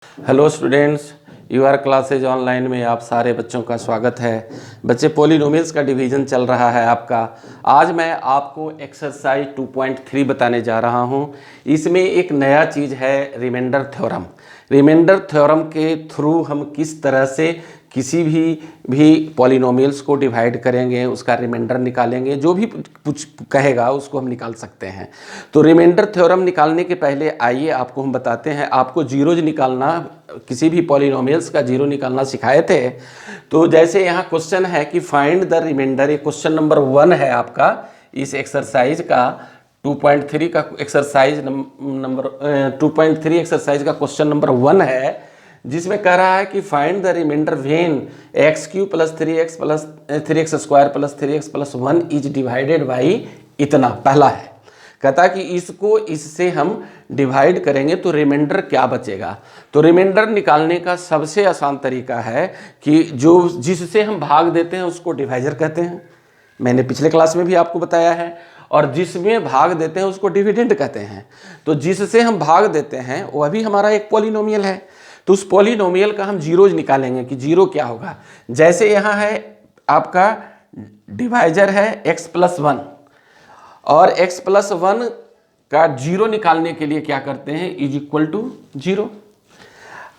Hello students, your classes online में आप सारे बच्चों का स्वागत है। बच्चे, पॉलिनोमियल्स का डिवीज़न चल रहा है आपका। आज मैं आपको एक्सरसाइज 2.3 बताने जा रहा हूं। इसमें एक नया चीज़ है, रिमाइंडर थ्योरम। रिमाइंडर थ्योरम के थ्रू हम किस तरह से किसी भी पॉलिनोमियल्स को डिवाइड करेंगे, उसका रिमाइंडर निकालेंगे, जो भी कुछ कहेगा उसको हम निकाल सकते हैं। तो रिमाइंडर थ्योरम निकालने के पहले आइए आपको हम बताते हैं। आपको जीरोज निकालना, किसी भी पॉलिनोमियल्स का जीरो निकालना सिखाए थे। तो जैसे यहाँ क्वेश्चन है कि फाइंड द रिमाइंडर, ये क्वेश्चन नंबर 1 है आपका इस एक्सरसाइज का 2.3 का एक्सरसाइज नंबर 2.3 एक्सरसाइज का क्वेश्चन नंबर 1 है, जिसमें कह रहा है कि find the remainder when x³ + 3x + 3x² + 3x + 1 is divided by इतना। पहला है, कहता है कि इसको इससे हम डिवाइड करेंगे तो रिमाइंडर क्या बचेगा। तो रिमाइंडर निकालने का सबसे आसान तरीका है कि जिससे हम भाग देते हैं उसको डिवाइजर कहते हैं। मैंने पिछले क्लास में भी आपको बताया है। और जिसमें भाग देते हैं उसको डिविडेंड कहते हैं। तो जिससे हम भाग देते हैं वह भी हमारा एक पॉलिनोमियल है। तो उस पॉलिनोमियल का हम जीरोज निकालेंगे कि जीरो क्या होगा। जैसे यहाँ है आपका डिवाइजर है x+1, और x+1 का जीरो निकालने के लिए क्या करते हैं, इज इक्वल टू 0।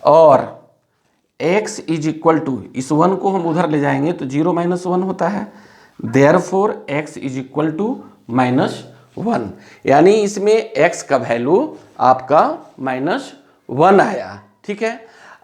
और x इज इक्वल टू, इस 1 को हम उधर ले जाएंगे तो 0 - 1 होता है। Therefore x is equal to -1, यानी इसमें x का वैल्यू आपका -1 आया। ठीक है।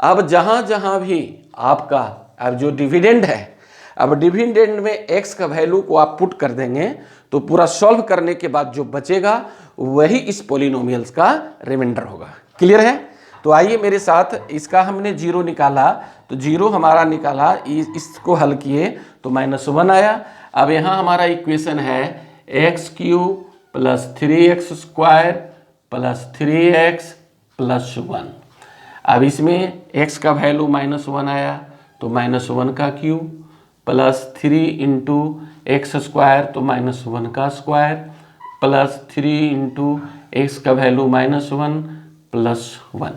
अब जहाँ जहाँ भी आपका अब जो डिविडेंड है, अब डिविडेंड में x का वैल्यू को आप पुट कर देंगे तो पूरा सॉल्व करने के बाद जो बचेगा वही इस पॉलिनोमियल्स का रिमाइंडर होगा। क्लियर है। तो आइए मेरे साथ, इसका हमने जीरो निकाला तो जीरो हमारा निकाला, इसको हल किए तो -1 आया। अब यहाँ हमारा इक्वेशन है x³ + 3x² + 3x + 1। अब इसमें x का वैल्यू -1 आया तो -1 का क्यूब प्लस 3 × x² तो -1 का स्क्वायर प्लस 3 × x का वैल्यू -1 + 1,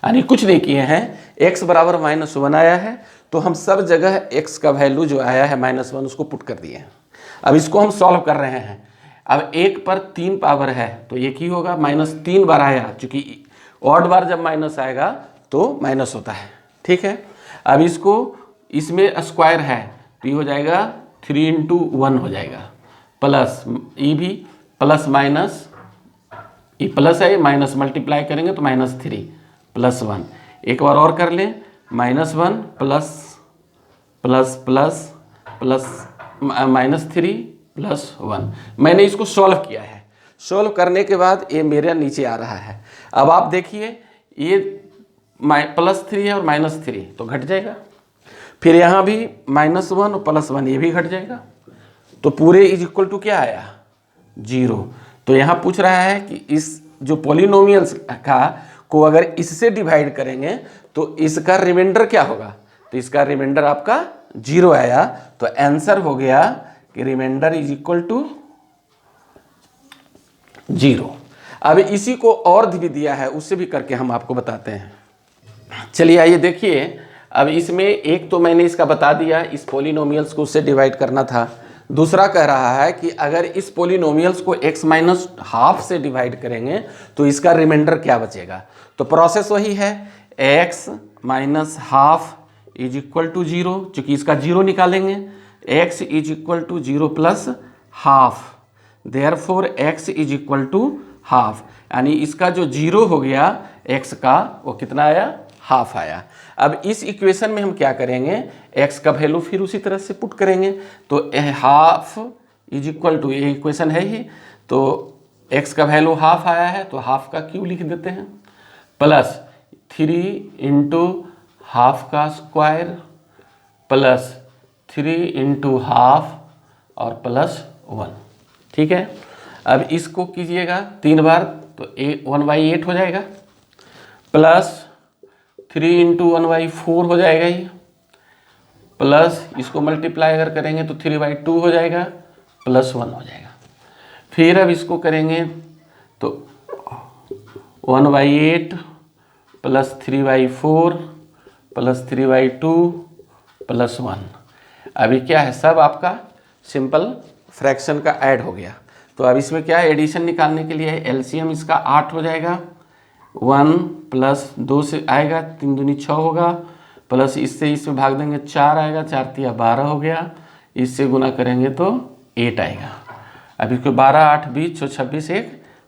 यानी कुछ नहीं किए हैं। x बराबर -1 आया है तो हम सब जगह x का वैल्यू जो आया है -1 उसको पुट कर दिए हैं। अब इसको हम सॉल्व कर रहे हैं। अब 1 पर 3 पावर है तो एक ही होगा, -3 बार आया, चूंकि ऑड बार जब माइनस आएगा तो माइनस होता है। ठीक है। अब इसको, इसमें स्क्वायर है तो ये हो जाएगा 3 × 1 हो जाएगा, प्लस ये भी प्लस माइनस, ये प्लस है, माइनस मल्टीप्लाई करेंगे तो -3 + 1। एक बार और कर लें, -1 प्लस प्लस प्लस प्लस -3 + 1। मैंने इसको सॉल्व किया है। सॉल्व करने के बाद ये मेरे नीचे आ रहा है। अब आप देखिए, ये +3 है और -3 तो घट जाएगा। फिर यहाँ भी -1 और +1 ये भी घट जाएगा। तो पूरे इज इक्वल टू क्या आया, 0। तो यहाँ पूछ रहा है कि इस जो पॉलिनोमियल्स का को अगर इससे डिवाइड करेंगे तो इसका रिमाइंडर क्या होगा। तो इसका रिमाइंडर आपका 0 आया। तो आंसर हो गया कि रिमाइंडर इज इक्वल टू 0। अब इसी को और भी दिया है, उससे भी करके हम आपको बताते हैं। चलिए आइए देखिए। अब इसमें एक तो मैंने इसका बता दिया, इस पॉलिनोमियल्स को उससे डिवाइड करना था। दूसरा कह रहा है कि अगर इस पॉलिनोमियल्स को x -½ से डिवाइड करेंगे तो इसका रिमाइंडर क्या बचेगा। तो प्रोसेस वही है, x -½ इज इक्वल टू 0, चूँकि इसका 0 निकालेंगे। x is equal to 0 + ½ therefore x is equal to ½ यानी इसका जो 0 हो गया x का, वो कितना आया, ½ आया। अब इस इक्वेशन में हम क्या करेंगे, x का वैल्यू फिर उसी तरह से पुट करेंगे। तो ½ इज इक्वल टू, ये इक्वेशन है ही, तो x का वैल्यू ½ आया है तो ½ का क्यूब लिख देते हैं, प्लस 3 × ½ का स्क्वायर प्लस 3 × ½ और प्लस 1। ठीक है। अब इसको कीजिएगा 3 बार तो 1/8 हो जाएगा, प्लस 3 × 1/4 हो जाएगा ये, प्लस इसको मल्टीप्लाई अगर करेंगे तो 3/2 हो जाएगा, प्लस 1 हो जाएगा। फिर अब इसको करेंगे तो 1/8 +3/4 +3/2 +1। अभी क्या है, सब आपका सिंपल फ्रैक्शन का ऐड हो गया। तो अब इसमें क्या है, एडिशन निकालने के लिए एलसीएम इसका 8 हो जाएगा। 1 + 2 से आएगा 3 दूनी 6 होगा, प्लस इससे इसमें भाग देंगे 4 आएगा, 4 तिया 12 हो गया, इससे गुना करेंगे तो 8 आएगा। अब इसको 12 8 20 26 1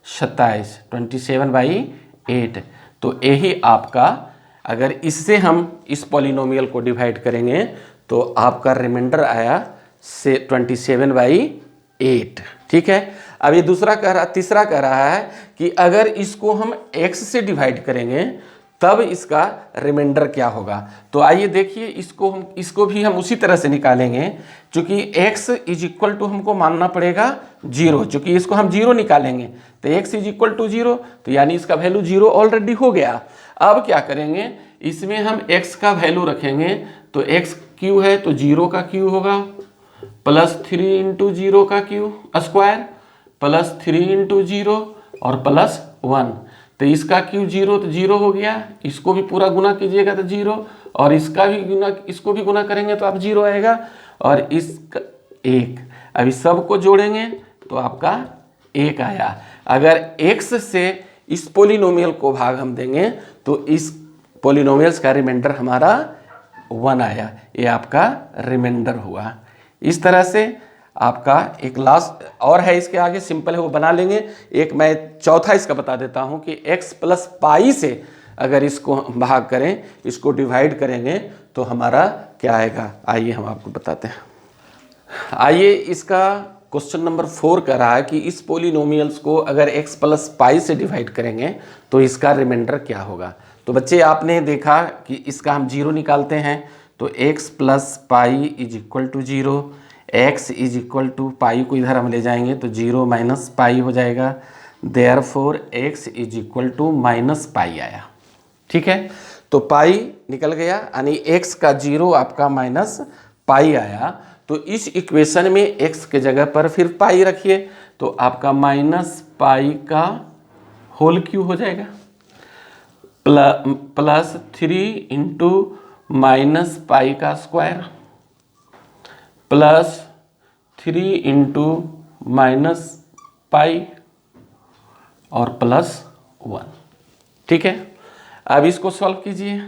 27 27/8। तो यही आपका, अगर इससे हम इस पॉलिनोमियल को डिवाइड करेंगे तो आपका रिमाइंडर आया से 27/8। ठीक है। अब ये तीसरा कह रहा है कि अगर इसको हम x से डिवाइड करेंगे तब इसका रिमाइंडर क्या होगा। तो आइए देखिए, इसको भी हम उसी तरह से निकालेंगे। चूंकि x = हमको मानना पड़ेगा 0, चूंकि इसको हम 0 निकालेंगे तो x = 0, तो यानी इसका वैल्यू 0 ऑलरेडी हो गया। अब क्या करेंगे, इसमें हम x का वैल्यू रखेंगे, तो x क्यू है तो 0 का क्यू होगा, +3 × 0 का क्यू स्क्वायर, +3 × 0 और +1। तो इसका क्यू 0 तो 0 हो गया, इसको भी पूरा गुना कीजिएगा तो 0, और इसको भी गुना करेंगे तो आप 0 आएगा, और इसका 1। अभी सबको जोड़ेंगे तो आपका 1 आया। अगर x से इस पोलिनोमियल को भाग हम देंगे तो इस पोलिनोमियल्स का रिमाइंडर हमारा 1 आया। ये आपका रिमाइंडर हुआ। इस तरह से आपका एक लास्ट और है, इसके आगे सिंपल है वो बना लेंगे। एक मैं चौथा इसका बता देता हूँ कि x + पाई से अगर इसको भाग करें, इसको डिवाइड करेंगे तो हमारा क्या आएगा, आइए हम आपको बताते हैं। आइए, इसका क्वेश्चन नंबर 4 कह रहा है कि इस पोलिनोमियल्स को अगर x + पाई से डिवाइड करेंगे तो इसका रिमाइंडर क्या होगा। तो बच्चे आपने देखा कि इसका हम 0 निकालते हैं, तो x + पाई = 0, x = पाई को इधर हम ले जाएंगे तो 0 - पाई हो जाएगा, देयरफॉर x = -पाई आया। ठीक है, तो पाई निकल गया, यानी x का 0 आपका -पाई आया। तो इस इक्वेशन में x के जगह पर फिर पाई रखिए, तो आपका -पाई का होल क्यू हो जाएगा, +3 × -पाई का स्क्वायर, +3 × -पाई और +1। ठीक है। अब इसको सॉल्व कीजिए,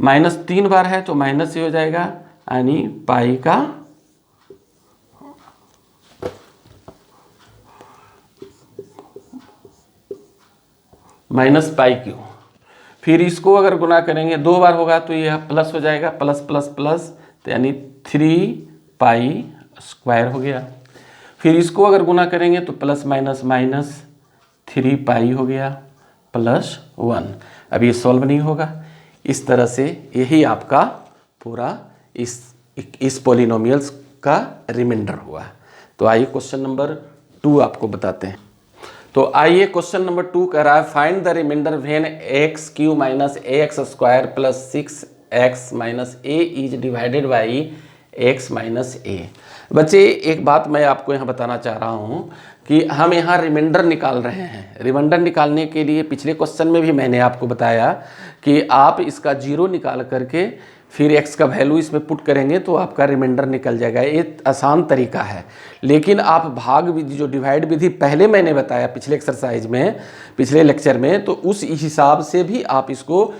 -3 बार है तो माइनस से हो जाएगा, यानी पाई का -पाई क्यू। फिर इसको अगर गुना करेंगे 2 बार होगा तो यह प्लस हो जाएगा, प्लस प्लस प्लस, तो यानी 3π² हो गया। फिर इसको अगर गुना करेंगे तो प्लस माइनस माइनस 3π हो गया, +1। अब ये सॉल्व नहीं होगा। इस तरह से यही आपका पूरा इस पॉलिनोमियल्स का रिमाइंडर हुआ। तो आइए क्वेश्चन नंबर 2 आपको बताते हैं। तो आइए क्वेश्चन नंबर 2 कह रहा है, find the remainder when x³ - ax² + 6x - a is divided by x - a। बच्चे एक बात मैं आपको यहाँ बताना चाह रहा हूँ कि हम यहाँ रिमाइंडर निकाल रहे हैं। रिमाइंडर निकालने के लिए पिछले क्वेश्चन में भी मैंने आपको बताया कि आप इसका 0 निकाल करके फिर x का वैल्यू इसमें पुट करेंगे तो आपका रिमाइंडर निकल जाएगा। ये आसान तरीका है, लेकिन आप भाग विधि जो डिवाइड विधि पहले मैंने बताया पिछले एक्सरसाइज में, पिछले लेक्चर में, तो उस हिसाब से भी आप इसको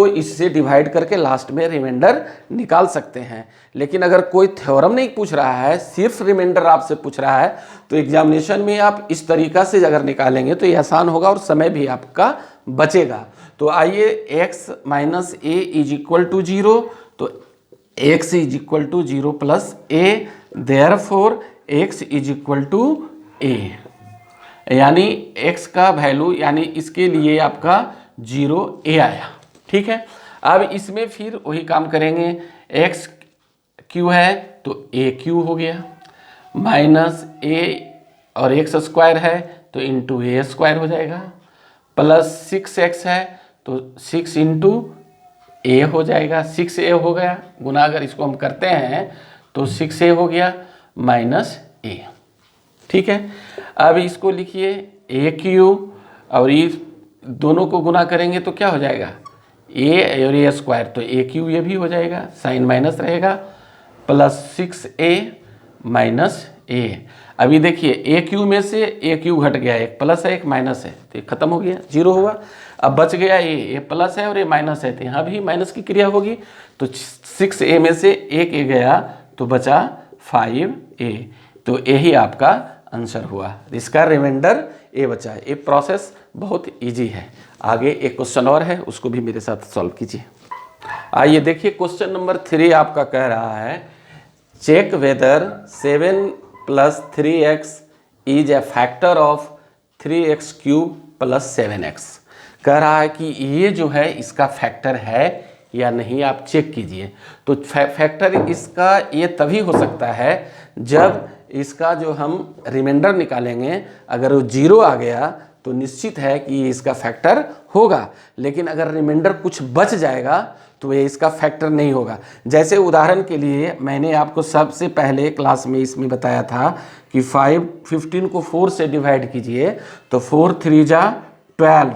इससे डिवाइड करके लास्ट में रिमाइंडर निकाल सकते हैं। लेकिन अगर कोई थ्योरम नहीं पूछ रहा है, सिर्फ रिमाइंडर आपसे पूछ रहा है, तो एग्जामिनेशन में आप इस तरीका से अगर निकालेंगे तो ये आसान होगा और समय भी आपका बचेगा। तो आइए, x - a = 0, तो x = 0 + a, therefore x = a, यानी x का वैल्यू, यानी इसके लिए आपका 0a आया। ठीक है। अब इसमें फिर वही काम करेंगे, x क्यू है तो a क्यू हो गया, माइनस a और x² है तो इंटू a² हो जाएगा, प्लस 6x है तो 6 × a हो जाएगा, 6a हो गया, गुना अगर इसको हम करते हैं तो 6a हो गया -a। ठीक है। अब इसको लिखिए a क्यू, और इस दोनों को गुना करेंगे तो क्या हो जाएगा, ए और ए स्क्वायर, तो ए क्यू ये भी हो जाएगा, साइन माइनस रहेगा, प्लस 6a माइनस ए। अभी देखिए ए क्यू में से ए क्यू घट गया, एक प्लस है एक माइनस है, तो ये खत्म हो गया, जीरो हुआ। अब बच गया ए प्लस है और ये माइनस है, तो यहाँ भी माइनस की क्रिया होगी, तो 6a में से एक ए गया तो बचा 5a, तो यही आपका आंसर हुआ। इसका रिमाइंडर ए बचा है। ये प्रोसेस बहुत इजी है। आगे एक क्वेश्चन और है, उसको भी मेरे साथ सॉल्व कीजिए। आइए देखिए क्वेश्चन नंबर 3 आपका कह रहा है check whether 7 + 3x is a factor of 3x³ + 7x। कह रहा है कि ये जो है इसका फैक्टर है या नहीं, आप चेक कीजिए। तो फैक्टर इसका ये तभी हो सकता है जब इसका जो हम रिमाइंडर निकालेंगे, अगर वो 0 आ गया तो निश्चित है कि इसका फैक्टर होगा, लेकिन अगर रिमाइंडर कुछ बच जाएगा तो ये इसका फैक्टर नहीं होगा। जैसे उदाहरण के लिए मैंने आपको सबसे पहले क्लास में इसमें बताया था कि 15 को 4 से डिवाइड कीजिए तो 4 3 जा 12,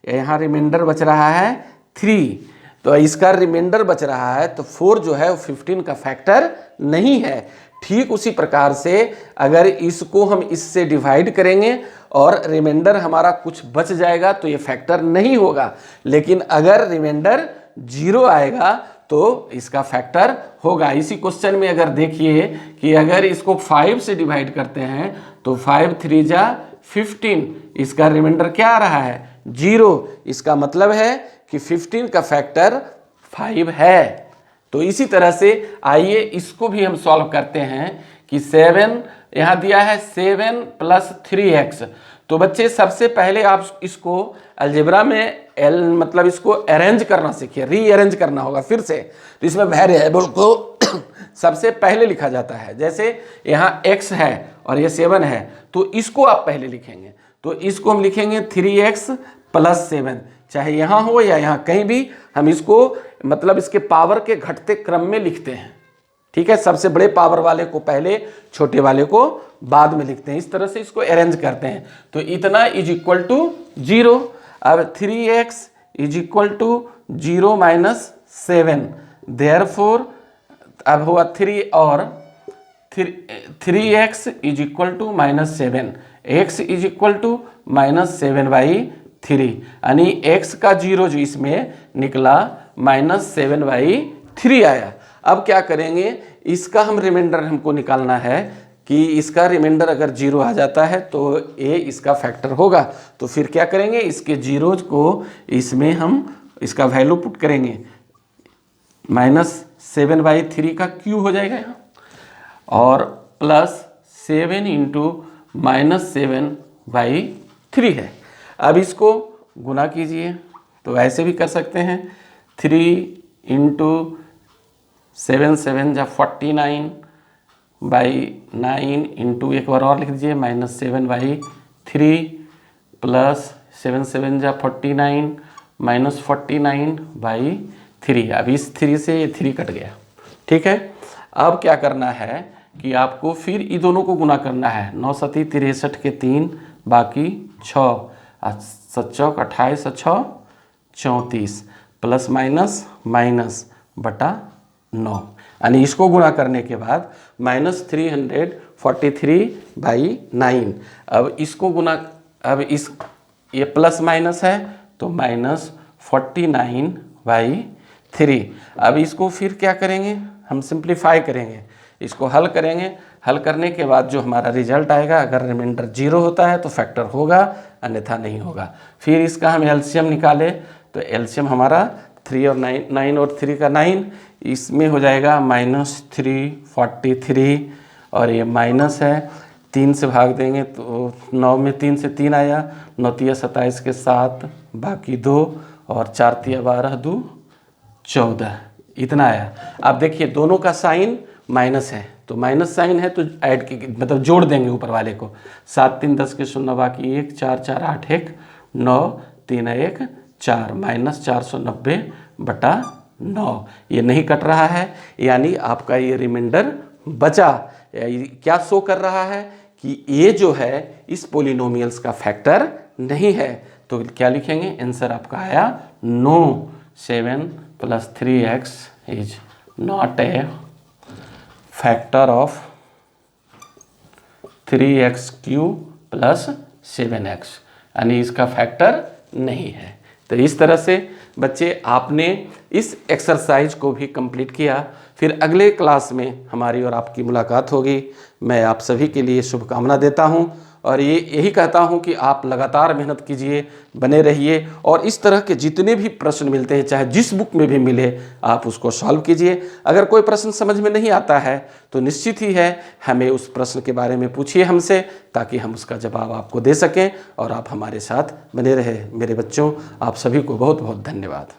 यहाँ रिमाइंडर बच रहा है 3, तो इसका रिमाइंडर बच रहा है, तो 4 जो है वो 15 का फैक्टर नहीं है। ठीक उसी प्रकार से अगर इसको हम इससे डिवाइड करेंगे और रिमाइंडर हमारा कुछ बच जाएगा तो ये फैक्टर नहीं होगा, लेकिन अगर रिमाइंडर 0 आएगा तो इसका फैक्टर होगा। इसी क्वेश्चन में अगर देखिए कि अगर इसको 5 से डिवाइड करते हैं तो 5 3 जा 15, इसका रिमाइंडर क्या आ रहा है 0, इसका मतलब है कि 15 का फैक्टर 5 है। तो इसी तरह से आइए इसको भी हम सॉल्व करते हैं कि 7 यहाँ दिया है 7 + 3x। तो बच्चे सबसे पहले आप इसको अलजेब्रा में मतलब इसको अरेंज करना सीखिए, रीअरेंज करना होगा फिर से। तो इसमें वेरिएबल को सबसे पहले लिखा जाता है, जैसे यहाँ x है और ये 7 है, तो इसको आप पहले लिखेंगे, तो इसको हम लिखेंगे 3x + 7, चाहे यहाँ हो या यहाँ कहीं भी हम इसको मतलब इसके पावर के घटते क्रम में लिखते हैं। ठीक है, सबसे बड़े पावर वाले को पहले, छोटे वाले को बाद में लिखते हैं, इस तरह से इसको अरेंज करते हैं। तो इतना इज इक्वल टू 0। अब 3x = 0 - 7, देयरफॉर अब हुआ 3 और 3x = -7, x = -7/3, यानी x का 0 जो इसमें निकला -7/3 आया। अब क्या करेंगे, इसका हम रिमाइंडर हमको निकालना है कि इसका रिमाइंडर अगर 0 आ जाता है तो a इसका फैक्टर होगा। तो फिर क्या करेंगे, इसके जीरोज को इसमें हम इसका वैल्यू पुट करेंगे, -7/3 का क्यूब हो जाएगा यहाँ, और +7 × -7/3 है। अब इसको गुना कीजिए, तो ऐसे भी कर सकते हैं, 3 × 7 7 जा 49/9 इंटू एक बार और लिख दीजिए -7/3 प्लस 7 7 जा 49 -49/3। अब इस 3 से ये 3 कट गया। ठीक है, अब क्या करना है कि आपको फिर इन दोनों को गुना करना है, 9 7 63 के 3 बाकी 6, 7 चौक 28 और 6 34, प्लस माइनस बटा 9, यानी इसको गुणा करने के बाद -343/9। अब इसको गुणा, अब इस ये प्लस माइनस है तो -49/3। अब इसको फिर क्या करेंगे, हम सिंप्लीफाई करेंगे, इसको हल करेंगे। हल करने के बाद जो हमारा रिजल्ट आएगा, अगर रिमाइंडर 0 होता है तो फैक्टर होगा, अन्यथा नहीं होगा। फिर इसका हम एलसीएम निकाले तो एलसीएम हमारा 3 और 9 और 3 का 9, इसमें हो जाएगा -343, और ये माइनस है 3 से भाग देंगे तो 9 में 3 से 3 आया, 9 3 27 के 7 बाकी 2, और 4 3 12 2 14, इतना आया। अब देखिए दोनों का साइन माइनस है, तो माइनस साइन है तो ऐड के मतलब जोड़ देंगे ऊपर वाले को, 7 3 10 के 0 बाकी 1, 4 4 8 1 9 3 1 4, -490/9। ये नहीं कट रहा है, यानी आपका ये रिमाइंडर बचा। क्या शो कर रहा है कि ये जो है इस पोलिनोमियल्स का फैक्टर नहीं है। तो क्या लिखेंगे, आंसर आपका आया 9। 7 + 3x is not a factor of 3x³ + 7x, यानी इसका फैक्टर नहीं है। तो इस तरह से बच्चे आपने इस एक्सरसाइज को भी कंप्लीट किया। फिर अगले क्लास में हमारी और आपकी मुलाकात होगी। मैं आप सभी के लिए शुभकामना देता हूं और यही कहता हूं कि आप लगातार मेहनत कीजिए, बने रहिए और इस तरह के जितने भी प्रश्न मिलते हैं, चाहे जिस बुक में भी मिले, आप उसको सॉल्व कीजिए। अगर कोई प्रश्न समझ में नहीं आता है तो निश्चित ही है हमें उस प्रश्न के बारे में पूछिए हमसे, ताकि हम उसका जवाब आपको दे सकें और आप हमारे साथ बने रहे। मेरे बच्चों, आप सभी को बहुत बहुत धन्यवाद।